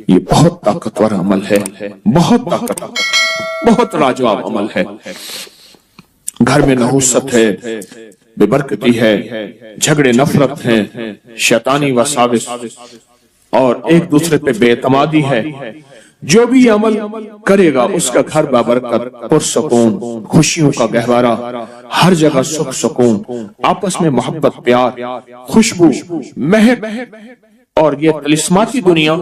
یہ بہت طاقتور عمل ہے، بہت طاقتور، بہت لاجواب عمل ہے۔ گھر میں نحوست ہے، بے برکتی ہے، جھگڑے نفرت ہیں، شیطانی وساوس اور ایک دوسرے پہ بے اعتمادی ہے، جو بھی یہ عمل کرے گا اس کا گھر بابرکت، پرسکون، خوشیوں کا گہوارہ، ہر جگہ سکھ سکون، آپس میں محبت، پیار، خوشبو، مہک، اور یہ طلسماتی دنیا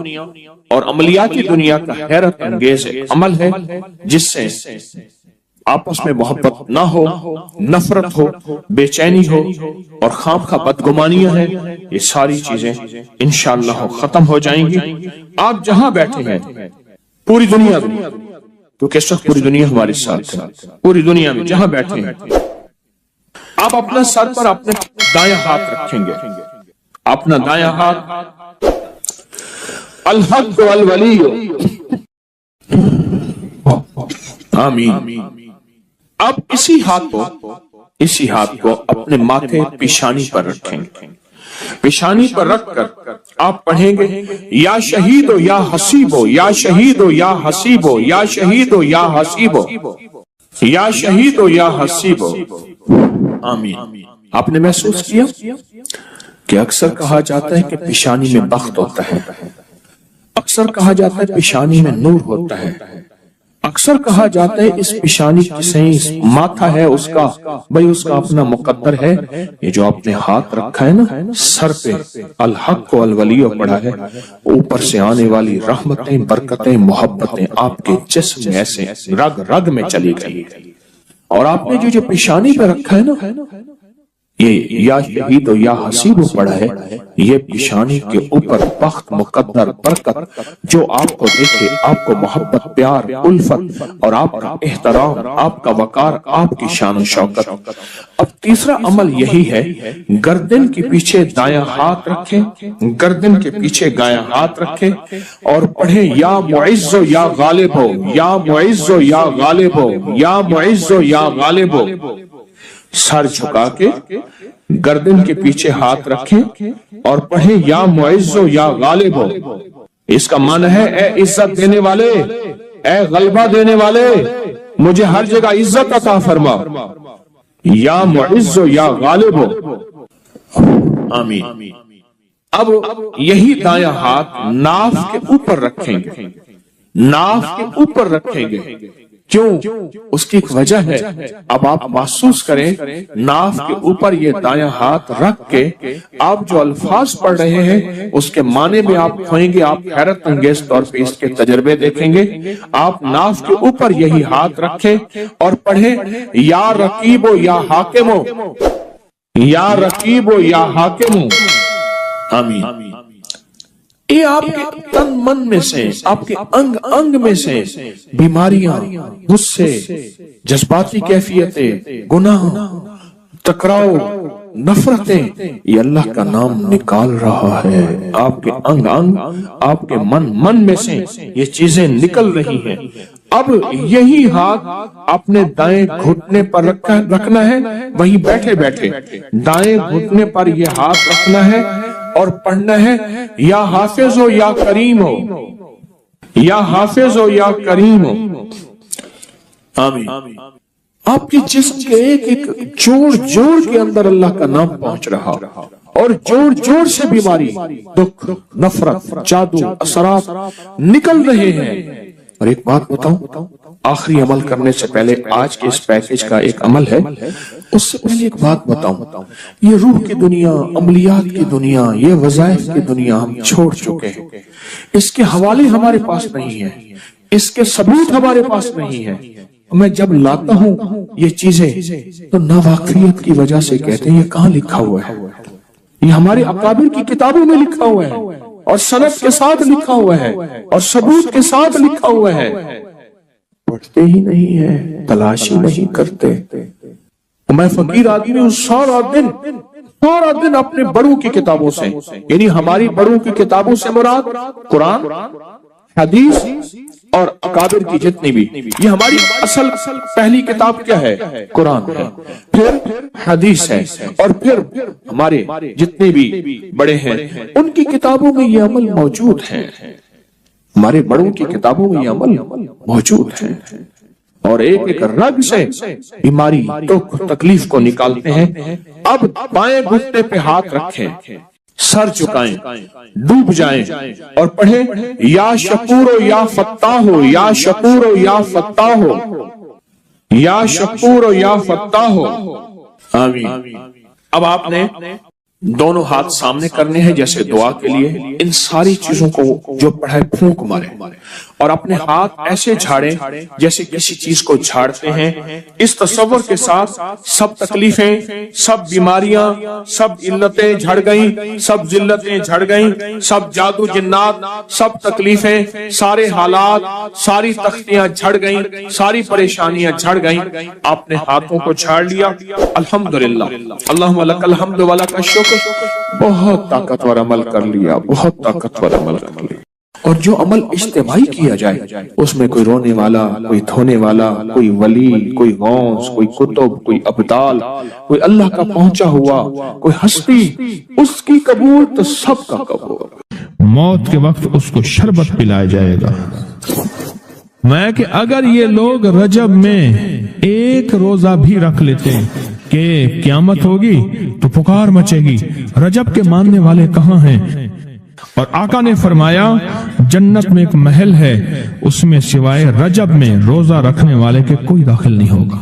اور عملیاتی دنیا کا حیرت انگیز عمل ہے جس سے آپس میں محبت نہ ہو، نفرت ہو، بے چینی ہو اور خامخواہ بدگمانیاں ہیں، یہ ساری چیزیں انشاءاللہ ختم ہو جائیں گی۔ آپ جہاں بیٹھے ہیں پوری دنیا میں، کیونکہ اس وقت پوری دنیا ہمارے ساتھ ہے، پوری دنیا میں جہاں بیٹھے ہیں آپ اپنا سر پر اپنے دائیں ہاتھ رکھیں گے، اپنا دائیں ہاتھ الحق والولی، آمین۔ اب اسی ہاتھ کو اپنے ماتھے پیشانی پر رکھیں گے، پیشانی پر رکھ کر آپ پڑھیں گے یا شہیدو یا حسیبو، یا شہیدو یا حسیبو، یا شہیدو یا حسیبو، یا شہیدو یا حسیبو، آمین۔ آپ نے محسوس کیا کہ اکثر کہا جاتا ہے کہ پیشانی میں بخت ہوتا ہے، اکثر کہا جاتا ہے پیشانی میں نور ہوتا ہے، اکثر کہا جاتا ہے اس پیشانی سے ماتھا ہے اس کا، بھئی اس کا اپنا مقدر ہے۔ یہ جو آپ نے ہاتھ رکھا ہے نا سر پہ، الحق والولی پڑھا ہے، اوپر سے آنے والی رحمتیں، برکتیں، محبتیں آپ کے جسم میں ایسے رگ رگ میں چلی گئی، اور آپ نے جو پیشانی پہ رکھا ہے نا، یہ یا شہید یا حسیب پڑھا ہے، یہ پیشانی کے اوپر بخت، مقدر، برکت جو آپ کو دیکھے، آپ کو محبت، پیار، الفت اور آپ کا احترام، آپ کا وقار، آپ کی شان و شوکت۔ اب تیسرا عمل یہی ہے، گردن کے پیچھے دایاں ہاتھ رکھیں، گردن کے پیچھے دایاں ہاتھ رکھیں اور پڑھیں یا معز یا غالب ہو، یا معز یا غالب ہو، یا معز یا غالب ہو۔ سر جھکا کے گردن کے پیچھے ہاتھ رکھیں اور پڑھیں یا معز یا غالب ہو۔ اس کا معنی ہے اے عزت دینے والے، اے غلبہ دینے والے، مجھے ہر جگہ عزت عطا فرما، یا معز یا غالب ہو، آمین۔ اب یہی دایاں ہاتھ ناف کے اوپر رکھیں گے، ناف کے اوپر رکھیں گے۔ کیوں؟ اس کی ایک وجہ ہے، اب آپ محسوس کریں ناف کے اوپر یہ دایاں ہاتھ رکھ کے آپ جو الفاظ پڑھ رہے ہیں اس کے معنی میں آپ کھوئیں گے، آپ حیرت انگیز طور پہ اس کے تجربے دیکھیں گے۔ آپ ناف کے اوپر یہی ہاتھ رکھیں اور پڑھیں یا رقیب یا حاکم، یا رقیب یا حاکم، آمین۔ یہ آپ کے تن من میں سے، آپ کے انگ انگ میں سے بیماریاں، غصے، جذباتی کیفیتیں، گناہ، ٹکراؤ، نفرتیں، یہ اللہ کا نام نکال رہا ہے۔ آپ کے انگ انگ، آپ کے من من میں سے یہ چیزیں نکل رہی ہیں۔ اب یہی ہاتھ اپنے دائیں گھٹنے پر رکھنا ہے، وہیں بیٹھے بیٹھے دائیں گھٹنے پر یہ ہاتھ رکھنا ہے اور پڑھنا ہے یا حافظ ہو یا کریم ہو، یا حافظ ہو یا کریم ہو، آمین۔ آپ کے جسم کے ایک ایک جوڑ جوڑ کے اندر اللہ کا نام پہنچ رہا، اور جوڑ جوڑ سے بیماری، دکھ، نفرت، جادو، اثرات نکل رہے ہیں۔ اور ایک بات بتاؤں، آخری عمل کرنے سے پہلے، آج کے اس پیکیج کا ایک عمل ہے، اس سے پہلے ایک بات بتاؤں، یہ روح کی دنیا، عملیات کی دنیا، یہ وظائف کی دنیا ہم چھوڑ چکے ہیں۔ اس کے حوالے ہمارے پاس نہیں ہیں، اس کے ثبوت ہمارے پاس نہیں ہیں۔ میں جب لاتا ہوں یہ چیزیں تو ناواقفیت کی وجہ سے کہتے ہیں یہ کہاں لکھا ہوا ہے؟ یہ ہمارے اکابر کی کتابوں میں لکھا ہوا ہے، اور سند کے ساتھ لکھا ہوا ہے، اور ثبوت کے ساتھ لکھا ہوا ہے، پڑھتے ہی نہیں ہے، تلاشی نہیں کرتے۔ میں فقیر آدمی ہوں، سارا دن اپنے بڑوں کی کتابوں سے، یعنی ہماری بڑوں کی کتابوں سے مراد قرآن، حدیث اور اکابر کی جتنی بھی، یہ ہماری اصل پہلی کتاب کیا ہے؟ قرآن ہے، پھر حدیث ہے، اور پھر ہمارے جتنے بھی بڑے ہیں ان کی کتابوں میں یہ عمل موجود ہے۔ ہمارے بڑوں کی کتابوں میں یہ عمل موجود ہے، اور ایک ایک رگ سے بیماری دکھ تکلیف کو نکالتے ہیں۔ اب بائیں گھٹنے پہ ہاتھ رکھیں، سر جھکائیں، ڈوب جائیں اور پڑھیں یا شکور و یا فتاح ہو، یا شکور و یا فتاح ہو، یا شکور و یا فتاح ہو، آمین۔ اب آپ نے دونوں ہاتھ سامنے کرنے ہیں جیسے دعا کے لیے، ان ساری چیزوں کو جو پڑھائے پھونک مارے اور اپنے ہاتھ ایسے جھاڑیں جیسے کسی چیز کو جھاڑتے ہیں، اس تصور کے ساتھ سب تکلیفیں، سب بیماریاں، سب علتیں جھڑ گئیں، سب ذلتیں جھڑ گئیں، سب جادو جنات، سب تکلیفیں، سارے حالات، ساری تختیاں جھڑ گئیں، ساری پریشانیاں جھڑ گئیں۔ آپ نے ہاتھوں کو جھاڑ لیا، الحمدللہ، اللہم لک الحمد و لک الشکر، بہت طاقتور عمل کر لیا، بہت طاقتور عمل کر لیا۔ اور جو عمل اجتماعی کیا جائے اس میں کوئی رونے والا، کوئی دھونے والا، کوئی ولی، کوئی غوث، کوئی کتب، کوئی ابدال، کوئی اللہ کا پہنچا ہوا، کوئی ہستی، اس کی قبول تو سب کا قبول۔ موت کے وقت اس کو شربت پلایا جائے گا۔ میں کہ اگر یہ لوگ رجب میں ایک روزہ بھی رکھ لیتے کہ قیامت ہوگی تو پکار مچے گی، رجب کے ماننے والے کہاں ہیں؟ اور آقا نے فرمایا جنت میں ایک محل ہے، اس میں سوائے رجب میں روزہ رکھنے والے کے کوئی داخل نہیں ہوگا۔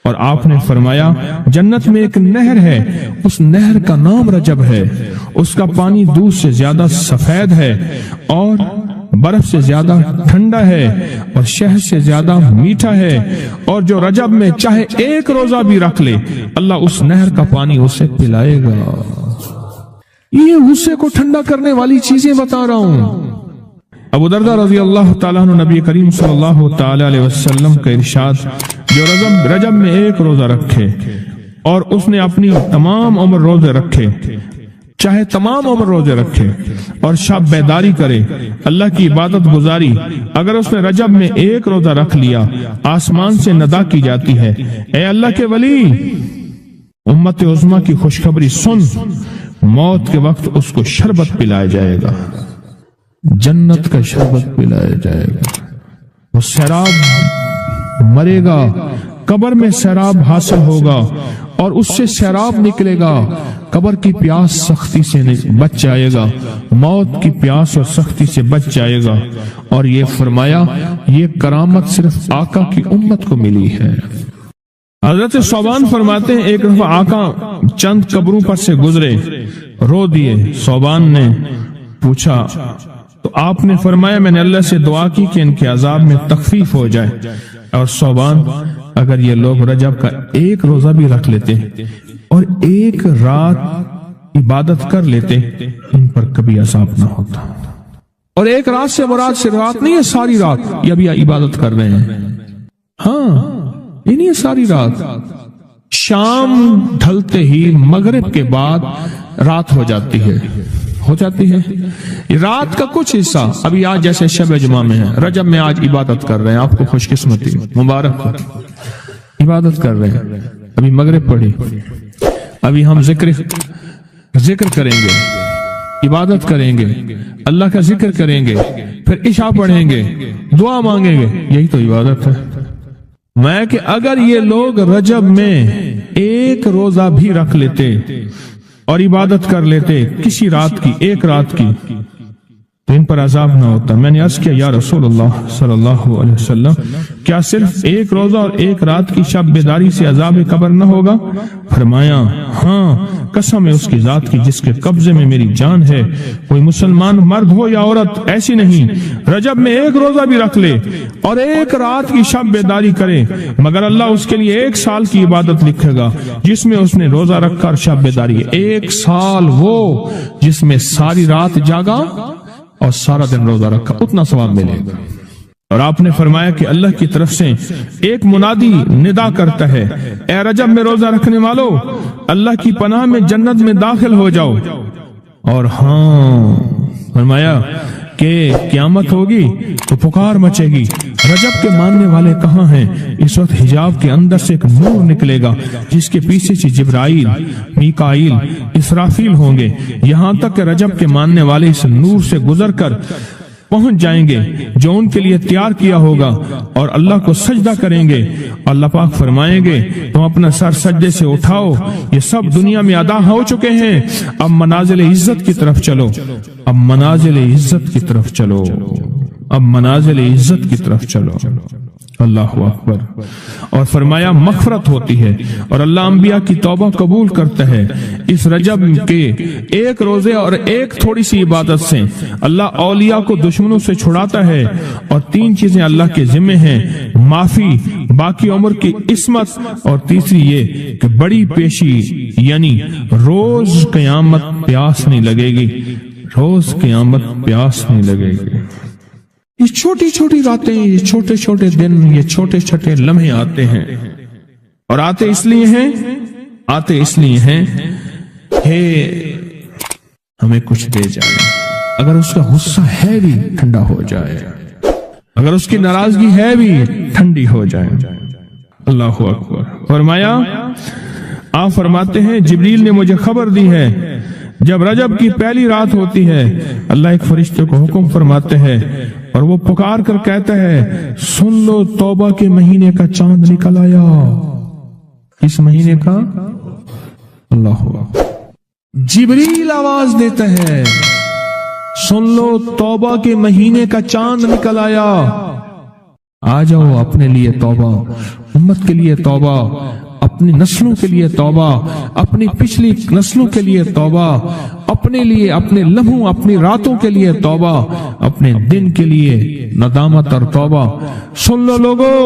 اور آپ نے فرمایا جنت میں ایک نہر ہے، اس نہر کا نام رجب ہے، اس کا پانی دودھ سے زیادہ سفید ہے اور برف سے زیادہ ٹھنڈا ہے اور شہد سے زیادہ میٹھا ہے، اور جو رجب میں چاہے ایک روزہ بھی رکھ لے اللہ اس نہر کا پانی اسے پلائے گا۔ یہ غصے کو ٹھنڈا کرنے والی چیزیں بتا رہا ہوں۔ ابو دردہ رضی اللہ تعالیٰ عنہ نبی کریم صلی اللہ تعالیٰ علیہ وسلم کا ارشاد، جو رجب میں ایک روزہ رکھے اور اس نے اپنی تمام عمر روزے رکھے، چاہے تمام عمر روزے رکھے اور شب بیداری کرے، اللہ کی عبادت گزاری، اگر اس نے رجب میں ایک روزہ رکھ لیا آسمان سے ندا کی جاتی ہے، اے اللہ کے ولی، امت عظمیٰ کی خوشخبری سن، موت کے وقت اس کو شربت پلایا جائے گا، جنت کا شربت پلایا جائے گا، وہ سیراب مرے گا، قبر میں سیراب حاصل ہوگا اور اس سے سیراب نکلے گا، قبر کی پیاس سختی سے بچ جائے گا، موت کی پیاس اور سختی سے بچ جائے گا۔ اور یہ فرمایا یہ کرامت صرف آقا کی امت کو ملی ہے۔ حضرت صوبان فرماتے ہیں ایک دفعہ آقا چند قبروں پر سے گزرے، رو دیے۔ صوبان نے پوچھا تو آپ نے فرمایا میں نے اللہ سے دعا کی کہ ان کے عذاب میں تخفیف ہو جائے، اور صوبان اگر یہ لوگ رجب کا ایک روزہ بھی رکھ لیتے اور ایک رات عبادت کر لیتے ان پر کبھی عذاب نہ ہوتا۔ اور ایک رات سے مراد صرف رات نہیں ہے، ساری رات یہ ابھی عبادت کر رہے ہیں، ہاں یہ نہیں ہے ساری رات، شام ڈھلتے ہی مغرب کے بعد رات ہو جاتی ہے رات کا کچھ حصہ ابھی آج جیسے شب جمعہ میں ہے، رجب میں آج عبادت کر رہے ہیں، آپ کو خوش قسمتی مبارک ہو، عبادت کر رہے ہیں، ابھی مغرب پڑھی، ابھی ہم ذکر کریں گے، عبادت کریں گے، اللہ کا ذکر کریں گے، پھر عشاء پڑھیں گے، دعا مانگیں گے، یہی تو عبادت ہے۔ میں کہ اگر یہ لوگ رجب میں ایک روزہ بھی رکھ لیتے اور عبادت کر لیتے کسی رات کی، ایک رات کی، تو ان پر عذاب نہ ہوتا۔ میں نے عرض کیا یا رسول اللہ صلی اللہ علیہ وسلم، کیا صرف ایک روزہ اور ایک رات کی شب بیداری سے عذاب قبر نہ ہوگا؟ فرمایا ہاں، قسم ہے اس کی ذات کی جس کے قبضے میں میری جان ہے، کوئی مسلمان مرد ہو یا عورت ایسی نہیں رجب میں ایک روزہ بھی رکھ لے اور ایک رات کی شب بیداری کرے مگر اللہ اس کے لیے 1 سال کی عبادت لکھے گا جس میں اس نے روزہ رکھا اور شب بیداری، 1 سال وہ جس میں ساری رات جاگا اور سارا دن روزہ رکھا، اتنا ثواب ملے گا۔ اور آپ نے فرمایا کہ اللہ کی طرف سے ایک منادی ندا کرتا ہے، اے رجب میں روزہ رکھنے والو، اللہ کی پناہ میں جنت میں داخل ہو جاؤ۔ اور ہاں فرمایا کہ قیامت ہوگی تو پکار مچے گی، رجب کے ماننے والے کہاں ہیں؟ اس وقت حجاب کے اندر سے ایک نور نکلے گا جس کے پیچھے سے جبرائیل، میکائیل، اسرافیل ہوں گے، یہاں تک کہ رجب کے ماننے والے اس نور سے گزر کر पहुंच जाएंगे जो उनके लिए तैयार किया होगा और अल्लाह को सजदा करेंगे। अल्लाह पाक फरमाएंगे तुम अपना सर सजदे से उठाओ, ये सब दुनिया में अदा हो चुके हैं, अब मनाजिल इज्जत की तरफ चलो, अब मनाजिल इज्जत की तरफ चलो, अब मनाजिल इज्जत की तरफ चलो। अल्लाह अकबर। और फरमाया मग़फ़िरत होती है और अल्लाह अंबिया की तौबा कबूल करता है। इस रजब के एक रोजे और एक थोड़ी सी इबादत से अल्लाह औलिया को दुश्मनों से छुड़ाता है। और 3 चीजें अल्लाह के जिम्मे हैं, माफी, बाकी उम्र की इस्मत, और तीसरी ये कि बड़ी पेशी, यानी रोज क़यामत प्यास नहीं लगेगी, रोज क़यामत प्यास नहीं लगेगी। ये छोटी छोटी रातें, ये छोटे छोटे दिन, ये छोटे छोटे लम्हे आते हैं, और आते इसलिए हैं हे हमें कुछ दे जाए। अगर उसका गुस्सा है भी ठंडा हो जाए, अगर उसकी नाराजगी है भी ठंडी हो जाए। अल्लाह अकबर। फरमाया, आप फरमाते हैं जिब्रील ने मुझे खबर दी है जब रजब की पहली रात होती है, अल्लाह एक फरिश्ते को हुक्म फरमाते हैं और वो पुकार कर कहता है सुन लो तौबा के महीने का चांद निकल आया। इस महीने का अल्लाह जिब्रील आवाज देता है सुन लो तौबा के महीने का चांद निकल आया, आ जाओ अपने लिए तौबा, उम्मत के लिए तौबा, अपनी नस्लों के लिए तौबा, अपनी पिछली नस्लों के लिए तौबा, अपने लिए, अपने लम्हों, अपनी रातों के लिए तौबा, अपने दिन के लिए नदामत और तौबा। सुन लो लोगों।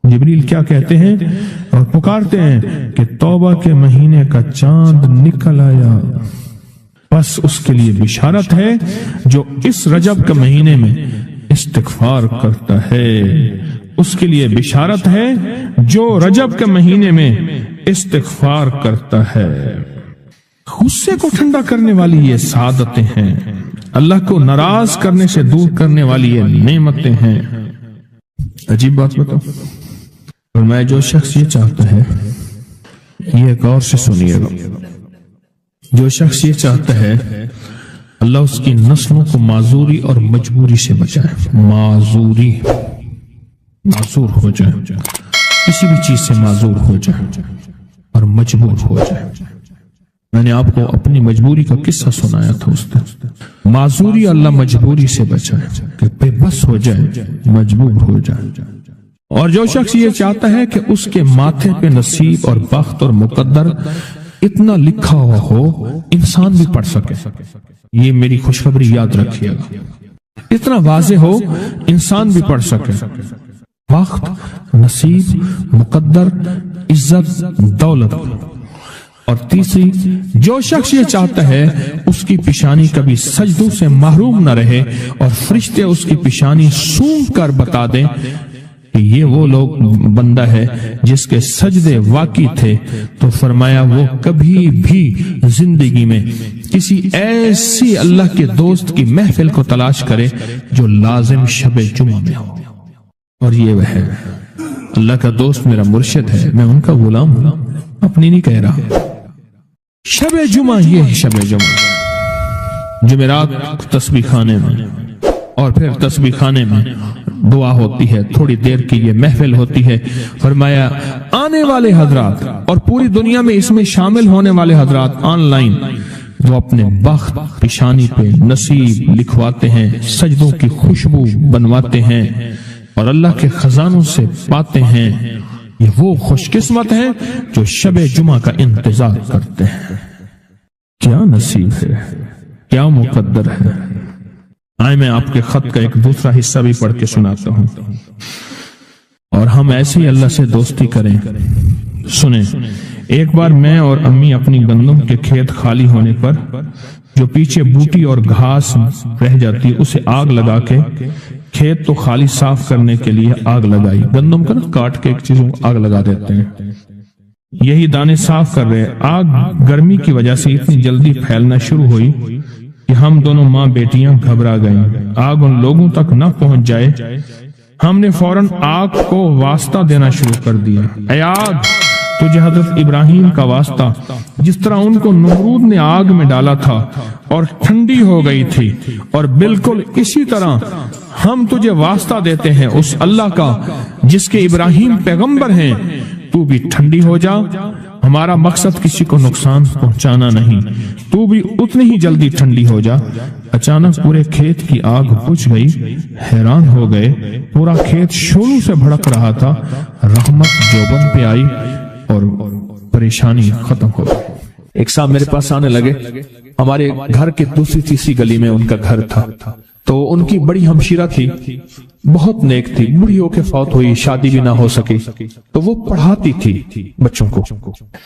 जिब्रील क्या कहते हैं और पुकारते हैं कि तौबा के महीने का चांद निकल आया। बस उसके लिए बिशारत है जो इस रजब के महीने में इस्तिग़फ़ार करता है, उसके लिए बिशारत है जो रजब के महीने में इस्तिग़फ़ार करता है। गुस्से को ठंडा करने वाली ये सादतें हैं, अल्लाह को नाराज करने से दूर करने वाली ये नेमतें हैं। अजीब बात बताओ, और मैं जो शख्स ये चाहता है, ये गौर से सुनिएगा, जो शख्स ये चाहता है अल्लाह उसकी नस्लों को माजूरी और मजबूरी से बचाए, माजूर हो जाए, किसी भी चीज से माजूर हो जाए और मजबूर हो जाए। मैंने आपको अपनी मजबूरी का किस्सा सुनाया था उस दिन। माजूरी अल्लाह मजबूरी से बचाए कि बेबस हो जाए, मजबूर हो जाए। और जो शख्स ये चाहता है कि उसके माथे पे नसीब और बख्त और मुकद्दर इतना लिखा हुआ हो इंसान भी पढ़ सके, ये मेरी खुशखबरी याद रखिएगा, इतना वाज़ेह हो इंसान भी पढ़ सके, वक्त, नसीब, मुकद्दर, इज्जत, दौलत। और तीसरी, जो शख्स ये चाहता है उसकी पिशानी कभी सजदों से महरूम न रहे और फरिश्ते उसकी पिशानी सूंघ कर बता दें कि ये वो लोग बंदा है जिसके सजदे वाकई थे, तो फरमाया वो कभी भी जिंदगी में किसी ऐसी अल्लाह के दोस्त की महफिल को तलाश करे जो लाजिम शब जुमा में हो। और ये वह है अल्लाह का दोस्त, मेरा मुर्शिद है, मैं उनका गुलाम हूं, अपनी नहीं कह रहा। शब जुमा, ये है शब जुमा, जुमेरात तस्बीह खाने में, और फिर तस्बीह खाने में दुआ होती है, थोड़ी देर की ये महफिल होती है। फरमाया आने वाले हजरात और पूरी दुनिया में इसमें शामिल होने वाले हजरात ऑनलाइन वो अपने बख्त, पिशानी पे नसीब लिखवाते हैं, सजदों की खुशबू बनवाते हैं और अल्लाह के खजानों से पाते हैं। ये वो खुशकिस्मत हैं जो शबे जुमा का इंतजार करते हैं। क्या नसीब है, क्या मुकद्दर है। आए मैं आपके खत का एक दूसरा हिस्सा भी पढ़ के सुनाता हूं और हम ऐसे ही अल्लाह से दोस्ती करें। सुने, एक बार मैं और अम्मी अपनी गंदम के खेत खाली होने पर जो पीछे बूटी और घास रह जाती उसे आग लगा के, खेत तो खाली साफ करने के लिए आग लगाई, गंदम को ना काट के एक चीज आग लगा देते हैं, यही दाने साफ कर रहे। आग गर्मी की वजह से इतनी जल्दी फैलना शुरू हुई कि हम दोनों माँ बेटियां घबरा गईं। आग उन लोगों तक न पहुंच जाए, हमने फौरन आग को वास्ता देना शुरू कर दिया, ऐ आग तुझे हजरत इब्राहिम का वास्ता, जिस तरह उनको नमरूद ने आग में डाला था और ठंडी हो गई थी, और बिल्कुल इसी तरह हम तुझे वास्ता देते हैं उस अल्लाह का जिसके इब्राहिम पैगंबर हैं, तू भी ठंडी हो जा। हमारा मकसद किसी को नुकसान पहुंचाना नहीं, तू भी उतनी ही जल्दी ठंडी हो जा। अचानक पूरे खेत की आग बुझ गई, हैरान हो गए, पूरा खेत शोलों से भड़क रहा था। रहमत जोबन पे आई और परेशानी खत्म हो गई। एक साहब मेरे पास आने लगे, हमारे घर के दूसरी तीसरी गली में उनका घर था, तो उनकी बड़ी हमशीरा थी, बहुत नेक थी, बूढ़ी होके फौत हुई, शादी भी ना हो सकी, तो वो पढ़ाती थी बच्चों को।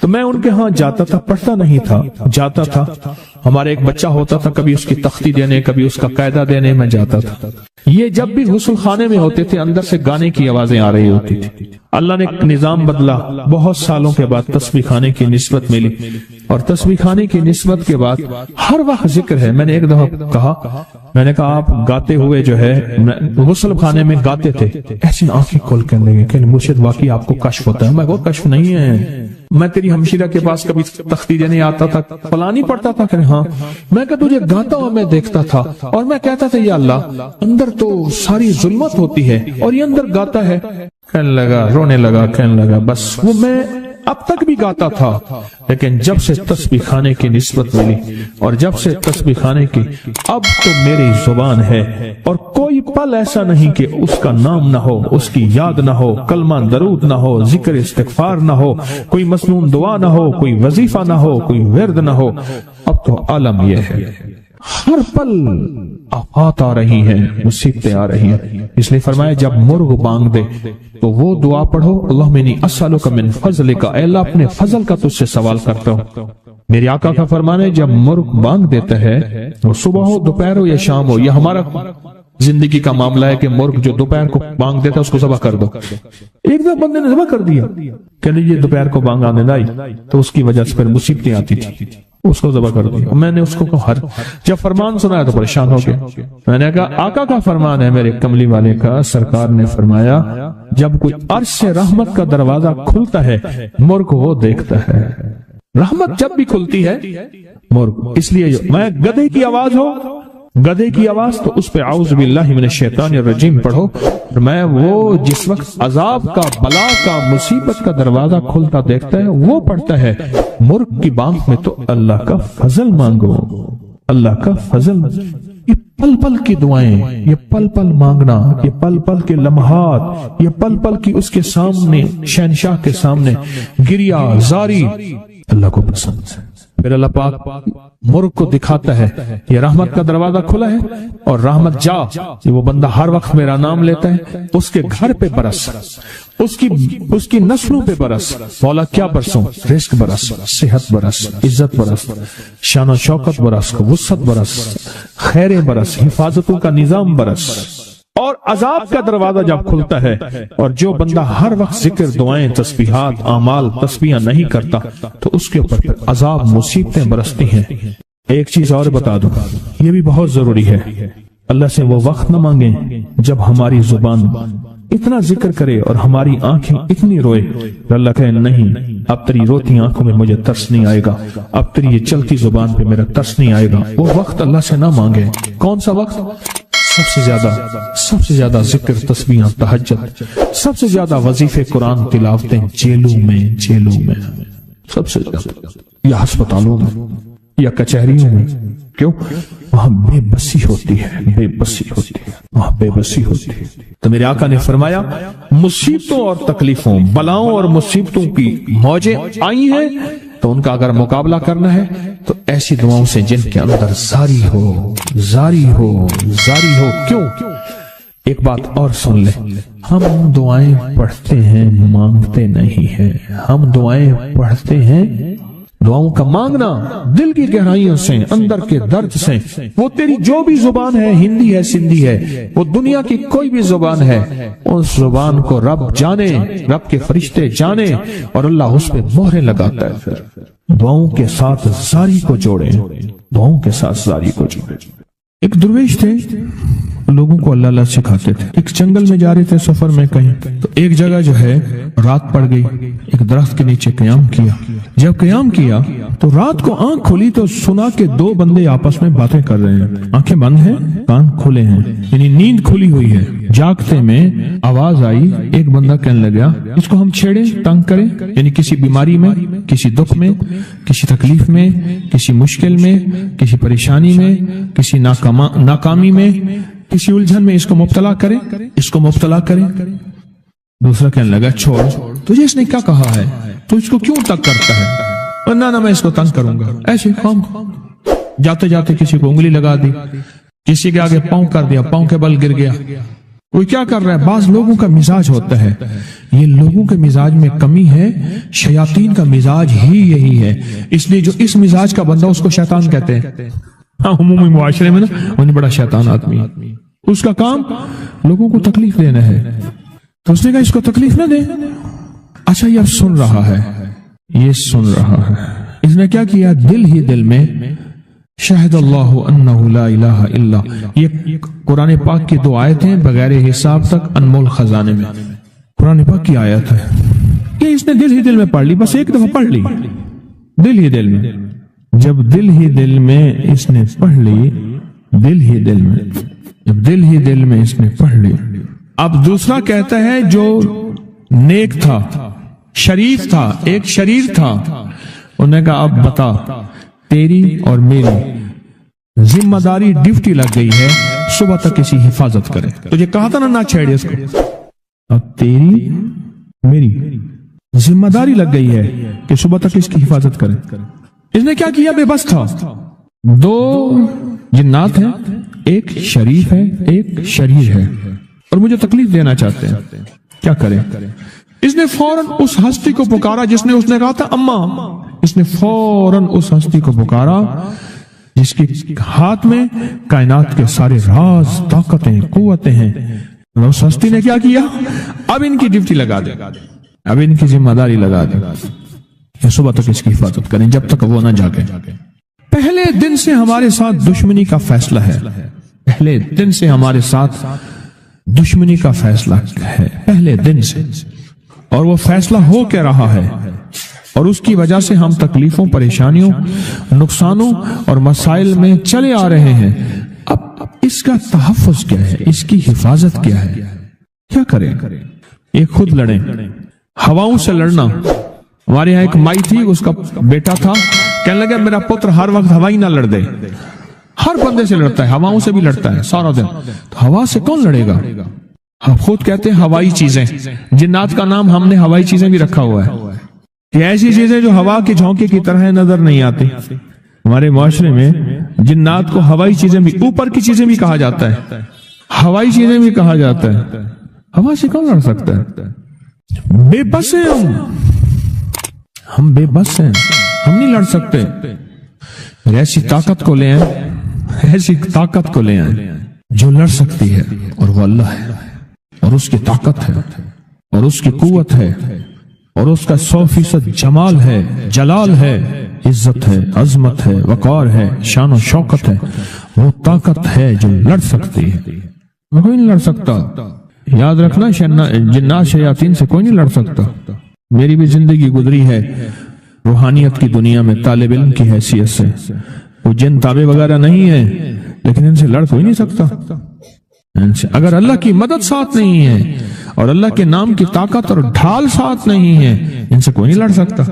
तो मैं उनके यहाँ जाता था, पढ़ता नहीं था, जाता था। हमारे एक बच्चा होता था, कभी उसकी तख्ती देने, कभी उसका कायदा देने में जाता था। ये जब भी गुस्ल खाने में होते थे, अंदर से गाने की आवाजें आ रही होती थी। अल्लाह ने एक निजाम बदला, बहुत सालों के बाद तस्बीह खाने की निस्बत मिली, और तस्बीह खाने की निस्बत के बाद हर वक्त जिक्र है। मैंने एक दफा कहा, मैंने कहा आप गाते हुए जो है गुस्ल खाने में गाते थे, ऐसी आंखें खोल कर लगे कि मुर्शिद वाकई आपको कश्फ होता है। मैं वो कश्फ नहीं है, मैं तेरी हमशीरा के पास कभी तख्ती देने आता था, फलानी पढ़ता था, फिर हाँ मैं क्या तुझे गाता हुआ मैं देखता था, और मैं कहता था या अल्लाह अंदर तो सारी जुल्मत होती है और ये अंदर गाता है। कहने लगा, रोने लगा, कहने लगा बस वो मैं अब तक भी गाता था, लेकिन जब से तस्बीह खाने की निस्बत मिली और जब से तस्बीह खाने की, अब तो मेरी जुबान है और कोई पल ऐसा नहीं कि उसका नाम ना हो, उसकी याद ना हो, कलमा दरूद ना हो, जिक्र इस्तिगफार ना हो, कोई मसनून दुआ ना हो, कोई वजीफा ना हो, कोई विर्द ना हो। अब तो आलम यह है, हर पल आफत आ रही हैं, मुसीबतें आ रही हैं। इसलिए फरमाया जब मुर्ग बांग दे तो वो दुआ पढ़ो, अल्लाहुम्मा इन्नी अस्अलुका मिन फज़लिका, अल्लाह अपने फजल का तुझसे सवाल करता हूँ। मेरे आका का फरमान है जब मुर्ग बांग देता है, वो सुबह हो, दोपहर हो या शाम हो, यह हमारा जिंदगी का मामला है कि मुर्ग जो दोपहर को बांग देता है उसको ज़बह कर दो। एक दो बंदे ने ज़बह कर दिया, कह लीजिए दोपहर को बांग आने लाई, तो उसकी वजह से फिर मुसीबतें आती थी, उसको ज़बह कर दिया। मैंने उसको कहा, जब फरमान सुनाया तो परेशान हो गया। मैंने कहा आका का फरमान है मेरे कमली वाले का, सरकार ने फरमाया जब कोई अर्श से रहमत का दरवाजा खुलता है, मुर्ग वो देखता है। रहमत जब भी खुलती है मुर्ग, इसलिए मैं गधे की आवाज हो, गधे की आवाज तो उस पे आउज़ बिल्लाहि मिनश शैतानिर रजीम पढ़ो। मैं वो जिस वक्त अजाब का, बला का, मुसीबत का दरवाजा खुलता देखता है वो पढ़ता है। मुर्ग की बांग में तो अल्लाह का फजल मांगो, अल्लाह का फजल। ये पल पल की दुआएं, ये पल पल मांगना, ये पल पल के लम्हात, ये पल पल की उसके सामने, शहनशाह के सामने गिरिया जारी अल्लाह को पसंद है। फिर अल्लाह पाक मुर्ग को दिखाता है ये रहमत का दरवाजा खुला है, और रहमत जा, वो बंदा हर वक्त मेरा नाम लेता है, उसके घर पे बरस, उसकी नस्लों पे बरस। मौला क्या बरसों, रिस्क बरस, सेहत बरस, इज्जत बरस, शान शौकत बरस, वुसअत बरस, खैरें बरस, हिफाजतों का निजाम बरस। और अजाब का दरवाजा जब खुलता है और जो बंदा हर वक्त जिक्र, दुआएं, तस्बीहात, आमाल, तस्बीहां नहीं करता, तो उसके ऊपर फिर अजाब, मुसीबतें बरसती हैं। एक चीज और बता दूं, ये भी बहुत जरूरी है, अल्लाह से वो वक्त न मांगे जब हमारी जुबान इतना जिक्र करे और हमारी आंखें इतनी रोए, अल्लाह कहे नहीं अब तेरी रोती आंखों में मुझे तरस नहीं आएगा, अब तेरी ये चलती जुबान पे मेरा तरस नहीं आएगा। वो वक्त अल्लाह से ना मांगे। कौन सा वक्त? सबसे ज्यादा जिक्र, तस्बीह, तहज्जुद, सबसे ज्यादा वजीफे, कुरान तिलावतें, जेलों में सबसे ज्यादा, या अस्पतालों में या कचहरियों में। क्यों? वहां बेबसी होती है, वहां बेबसी होती है। तो मेरे आका ने फरमाया मुसीबतों और तकलीफों, बलाओं और मुसीबतों की मौजें आई हैं, तो उनका अगर मुकाबला करना है तो ऐसी दुआओं से जिनके अंदर जारी हो। क्यों? एक बात और सुन ले, हम दुआएं पढ़ते हैं, मांगते नहीं हैं। हम दुआएं पढ़ते हैं, दुआओं का मांगना दिल की गहराइयों से, अंदर के दर्द से। वो तेरी जो भी जुबान है, हिंदी है, सिंधी है, वो दुनिया की कोई भी जुबान है, उस जुबान को रब जाने, रब के फरिश्ते जाने, और अल्लाह उस पे मोहरें लगाता है। फिर दुआओं के साथ जारी को जोड़े, दुआओं के साथ जारी को जोड़े। एक दरवेश थे, लोगों को अल्लाह सिखाते थे। एक जंगल में जा रहे थे सफर में कहीं, तो एक जगह जो है رات پڑ گئی، ایک درخت کے نیچے قیام کیا. جب قیام کیا تو رات کو آنکھ کھلی تو سنا کہ دو بندے آپس میں باتیں کر رہے ہیں. آنکھیں بند ہیں، کان کھلے ہیں، یعنی نیند کھلی ہوئی ہے. جاگتے میں آواز آئی، ایک بندہ کہنے لگا اس کو ہم چھیڑیں، تنگ کریں، یعنی کسی بیماری میں، کسی دکھ میں، کسی تکلیف میں، کسی مشکل میں، کسی پریشانی میں، کسی ناکامی میں، کسی الجھن میں اس کو مبتلا کریں، اس کو مبتلا کریں. دوسرا کہنے لگا چھوڑ، تجھے اس نے کیا کہا ہے، تو اس کو کیوں تنگ کرتا ہے؟ نہ میں اس کو تنگ کروں گا. ایسے خام جاتے جاتے کسی کو انگلی لگا دی، کسی کے آگے پاؤں کر دیا، پاؤں کے بل گر گیا. کوئی کیا کر رہا ہے؟ بعض لوگوں کا مزاج ہوتا ہے، یہ لوگوں کے مزاج میں کمی ہے، شیاطین کا مزاج ہی یہی ہے. اس لیے جو اس مزاج کا بندہ اس کو شیطان کہتے ہیں. ہاں عمومی معاشرے میں نا انہیں بڑا شیطان آدمی ہے، اس کا کام لوگوں کو تکلیف دینا ہے. تو اس نے کہا اس کو تکلیف نہ دے. اچھا یہ اب سن رہا ہے، یہ سن رہا ہے. اس نے کیا کیا؟ دل ہی دل میں شہد اللہ انہ لا الہ الا. یہ قرآن پاک کی 2 آیتیں بغیر حساب تک انمول خزانے میں قرآن پاک کی آیت ہے. یہ اس نے دل ہی دل میں پڑھ لی، بس ایک دفعہ پڑھ لی دل ہی دل میں. جب دل ہی دل میں اس نے پڑھ لی، دل ہی دل میں، جب دل ہی دل میں اس نے پڑھ لی. اب دوسرا کہتا ہے جو نیک تھا، شریف تھا، ایک شریر تھا، انہوں نے کہا اب بتا، تیری اور میری ذمہ داری ڈیوٹی لگ گئی ہے، صبح تک اس کی حفاظت کرے. تجھے کہا تھا نا نہ چھیڑے اس کو، اب تیری میری ذمہ داری لگ گئی ہے کہ صبح تک اس کی حفاظت کرے. اس نے کیا کیا؟ بے بس تھا. 2 جنات ہیں، ایک شریف ہے، ایک شریر ہے، اور مجھے تکلیف دینا چاہتے ہیں. کیا کریں؟ اس نے فوراً اس ہستی کو پکارا جس نے، اس نے کہا تھا اماں. اس نے فوراً اس ہستی کو پکارا جس کے ہاتھ میں کائنات کے سارے راز، طاقتیں، قوتیں ہیں. اس ہستی نے کیا کیا؟ اب ان کی ڈیوٹی لگا دے، اب ان کی ذمہ داری لگا دے، یہ صبح تک اس کی حفاظت کریں جب تک وہ نہ جاگے. پہلے دن سے ہمارے ساتھ دشمنی کا فیصلہ ہے، پہلے دن سے ہمارے ساتھ دشمنی کا فیصلہ ہے، پہلے دن سے. اور وہ فیصلہ ہو کے رہا ہے، اور اس کی وجہ سے ہم تکلیفوں، پریشانیوں، نقصانوں اور مسائل میں چلے آ رہے ہیں. اب اس کا تحفظ کیا ہے، اس کی حفاظت کیا ہے؟ کیا کریں؟ ایک خود لڑیں، ہواؤں سے لڑنا. ہمارے یہاں ایک مائی تھی، اس کا بیٹا تھا، کہنے لگا میرا پتر ہر وقت ہوائی نہ لڑ دے. ہر بندے سے لڑتا ہے، ہواؤں سے بھی لڑتا ہے سارا دن. تو ہوا سے کون لڑے گا؟ ہم خود کہتے ہیں ہوائی چیزیں. جنات کا نام ہم نے ہوائی چیزیں بھی رکھا ہوا ہے. یہ ایسی چیزیں جو ہوا کے جھونکے کی طرح نظر نہیں آتی. ہمارے معاشرے میں جنات کو ہوائی چیزیں بھی، اوپر کی چیزیں بھی کہا جاتا ہے، ہوائی چیزیں بھی کہا جاتا ہے. ہوا سے کون لڑ سکتا ہے؟ بے بس ہیں ہم بے بس ہیں، ہم نہیں لڑ سکتے. ایسی طاقت کو لے آئیں، ایسی طاقت کو لے آئیں جو لڑ سکتی ہے، اور وہ اللہ ہے، اور اس کی طاقت ہے، اور اس کی قوت ہے، اور اس کا 100% جمال ہے، جلال ہے، عزت ہے، عظمت ہے، وقار ہے، شان و شوکت ہے. وہ طاقت ہے جو لڑ سکتی ہے، وہ کوئی نہیں لڑ سکتا. یاد رکھنا، جنات شیاطین سے کوئی نہیں لڑ سکتا. میری بھی زندگی گزری ہے روحانیت کی دنیا میں طالب علم کی حیثیت سے. وہ جن تابع وغیرہ نہیں ہے، لیکن ان سے لڑ کوئی نہیں سکتا. اگر اللہ کی مدد ساتھ نہیں ہے اور اللہ کے نام کی طاقت اور ڈھال ساتھ نہیں ہے، ان سے کوئی نہیں لڑ سکتا.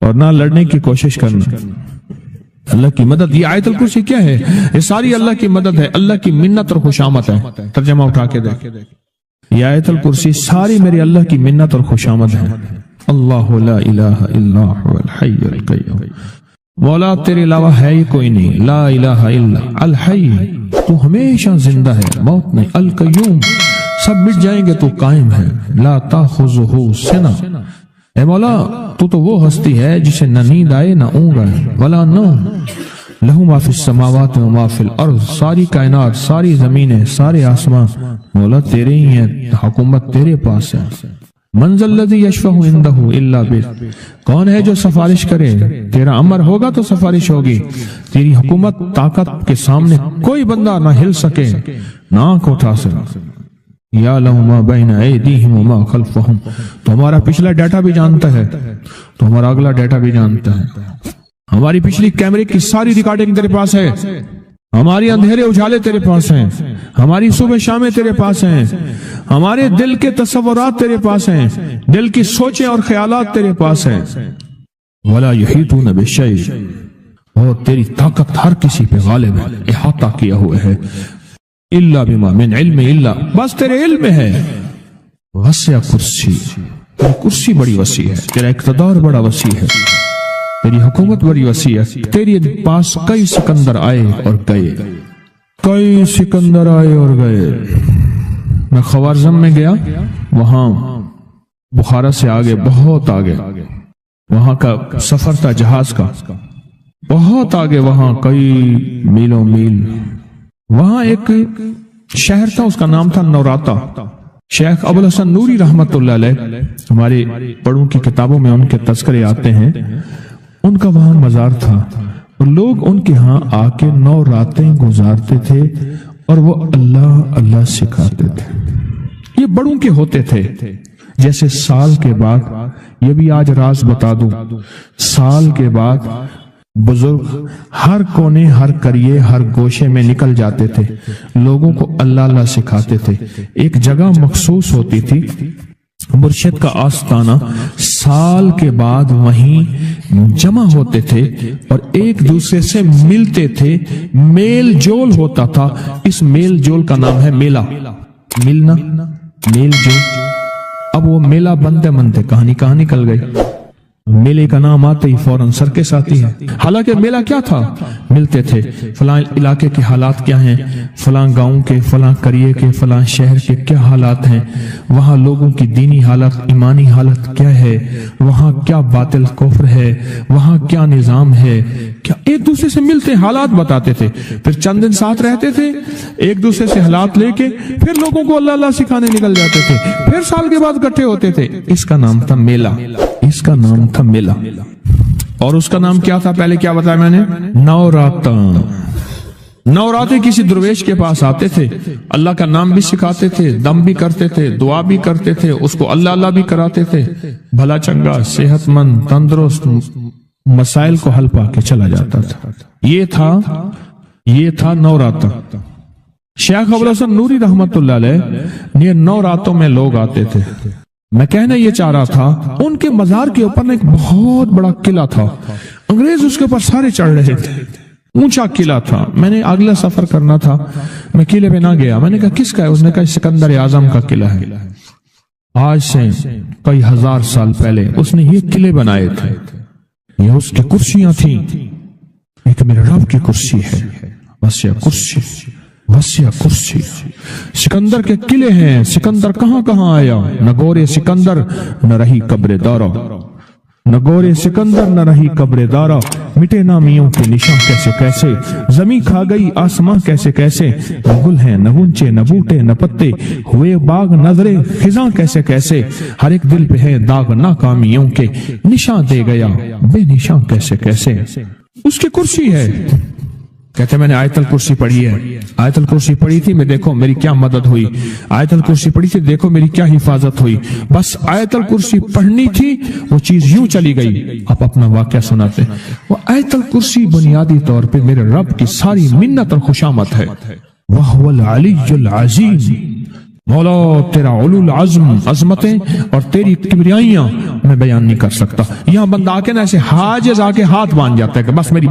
اور نہ لڑنے کی کوشش کرنا. اللہ کی مدد، یہ آیت الکرسی کیا ہے؟ یہ ساری اللہ کی مدد ہے، اللہ کی منت اور خوشامد ہے. ترجمہ اٹھا کے دیکھ، یہ آیت الکرسی ساری میری اللہ کی منت اور خوشامد ہے. اللہ لا الہ الا هو الحی القیوم. مولا تیرے علاوہ ہے ہی کوئی نہیں. لا الہ الا الحی، تو ہمیشہ زندہ ہے، موت نہیں. القیوم، سب مٹ جائیں گے تو قائم ہے. لا تاخذہ سنہ، اے مولا تو وہ ہستی ہے جسے نہ نیند آئے نہ اونگ آئے. ولا نوم، لہو ما فی السماوات و ما فی الارض. ساری کائنات، ساری زمینیں، سارے آسمان مولا تیرے ہی ہیں، حکومت تیرے پاس ہے. من ذا الذی یشفع عندہ الا بإذنہ، کون ہے جو سفارش کرے؟ تیرا امر ہوگا تو سفارش ہوگی. تیری حکومت، طاقت کے سامنے کوئی بندہ نہ ہل سکے، نہ آنکھ اٹھا سکے. यअलमु मा बैन ऐदीहिम व मा खल्फहुम, तो हमारा पिछला डाटा भी जानता है, तो हमारा अगला डाटा भी जानता है। हमारी पिछली कैमरे की सारी रिकॉर्डिंग तेरे पास है, हमारी अंधेरे उजाले तेरे पास हैं, हमारी सुबह शामें तेरे पास हैं, हमारे दिल के तसव्वुरात तेरे पास हैं, दिल की सोचें और ख्यालात तेरे पास हैं। वला यहीतून बिशै, और तेरी ताकत हर किसी पे गालिब है, इहाता किया हुआ है। इल्ला बिमा मिन इल्मी, इल्ला बस तेरे इल्म में है। वसिया कुर्सी, तेरी कुर्सी बड़ी वसी है, तेरा इक़्तिदार बड़ा वसी है, तेरी हुकूमत बड़ी वसी है। तेरे पास कई सिकंदर आए और गए, कई सिकंदर आए और गए। मैं ख़वारिज़म में गया, वहां बुखारा से आगे, बहुत आगे, वहां का सफर था जहाज का, बहुत आगे, वहां कई मीलों मील। वहां एक शहर था, उसका नाम था नौराता। शेख अबुल हसन नूरी रहमतुल्लाह अलैह, हमारे बड़ों की किताबों में उनके तज़किरे आते हैं। उनका वहां मजार था और लोग उनके यहाँ आके 9 रातें गुजारते थे और वो अल्लाह अल्लाह सिखाते थे। ये बड़ों के होते थे। जैसे साल के बाद, ये भी आज राज बता दूं, साल के बाद बुजुर्ग हर कोने, हर करिए, हर गोशे में निकल जाते थे, लोगों को अल्लाह अल्लाह सिखाते थे। एक जगह मखसूस होती थी, मुर्शिद का आस्ताना, साल के बाद वहीं जमा होते थे और एक दूसरे से मिलते थे, मेल जोल होता था। इस मेल जोल का नाम है मेला, मिलना, मेल जोल। अब वो मेला बनते बनते कहानी कहाँ निकल गई। मेले का नाम आते ही फौरन सर्कस आती है। हालांकि मेला क्या था, मिलते थे, फलां इलाके के हालात क्या हैं, फलां गांव के, फलां करिए के, फलां शहर के क्या हालात हैं, वहां लोगों की दीनी हालत, ईमानी हालत क्या है, वहां क्या बातिल कुफ्र है, वहां क्या निजाम है, क्या एक दूसरे से मिलते हालात बताते थे। फिर चंद दिन साथ रहते थे, एक दूसरे से हालात लेके फिर लोगों को अल्लाह अल्लाह सिखाने निकल जाते थे। फिर साल के बाद इकट्ठे होते थे। इसका नाम था मेला, इसका नाम था मेला। और उसका नाम क्या था, पहले क्या बताया मैंने, नौराता। नौराते किसी दरवेश के पास आते थे, अल्लाह का नाम भी सिखाते थे, दम भी करते थे, दुआ भी करते थे, उसको अल्लाह अल्लाह भी कराते थे। भला चंगा, सेहतमंद, तंदुरुस्त, मसाइल को हल पाके चला जाता था। ये था नौराता। शेख अबुल हसन नूरी रहमतुल्लाह अलैह, ये 9 रातों में लोग आते थे। मैं कहना ये चाह रहा था, उनके मजार के ऊपर एक बहुत बड़ा किला था, अंग्रेज उसके ऊपर सारे चढ़ रहे थे, ऊंचा किला था। मैंने अगला सफर करना था, मैं किले पे ना गया। मैंने कहा किसका है, उसने कहा सिकंदर आजम का किला है। आज से कई हजार साल पहले उसने ये किले बनाए थे, ये उसकी कुर्सियां थी। एक मेरे रब की कुर्सी है, वसिया कुर्सी, वसिया कुर्सी। सिकंदर के किले हैं। सिकंदर कहां कहां आया, न गोरे सिकंदर न रही कब्र दारा, न गोरे सिकंदर न रही कब्र दारा। मिटे नामियों के निशान कैसे कैसे, जमी खा गई आसमां कैसे कैसे। न गुल है न गुंचे न बूटे न पत्ते, हुए बाग नजरे खिजां कैसे कैसे। हर एक दिल पे है दाग नाकामियों के, निशान दे गया बेनिशान कैसे कैसे। उसकी कुर्सी है। कहते मैंने आयतल कुर्सी पढ़ी है, आयतल कुर्सी पढ़ी थी, मैं देखो मेरी क्या मदद हुई। आयतल कुर्सी पढ़ी थी, देखो मेरी क्या हिफाजत हुई। बस आयतल कुर्सी पढ़नी थी, वो चीज यूं चली गई। आप अपना वाकया सुनाते। वो आयतल कुर्सी बुनियादी तौर पे मेरे रब की सारी मिन्नत और खुशामत है। वहुवल अलीयुल अज़ीम, मौला तेरा उलुल अज़्म, अजमतें और तेरी किबरियाइयां मैं बयान नहीं कर सकता। यहां बंदा आके ना ऐसे हाजिज आके हाथ बांध जाता है कि बस मेरी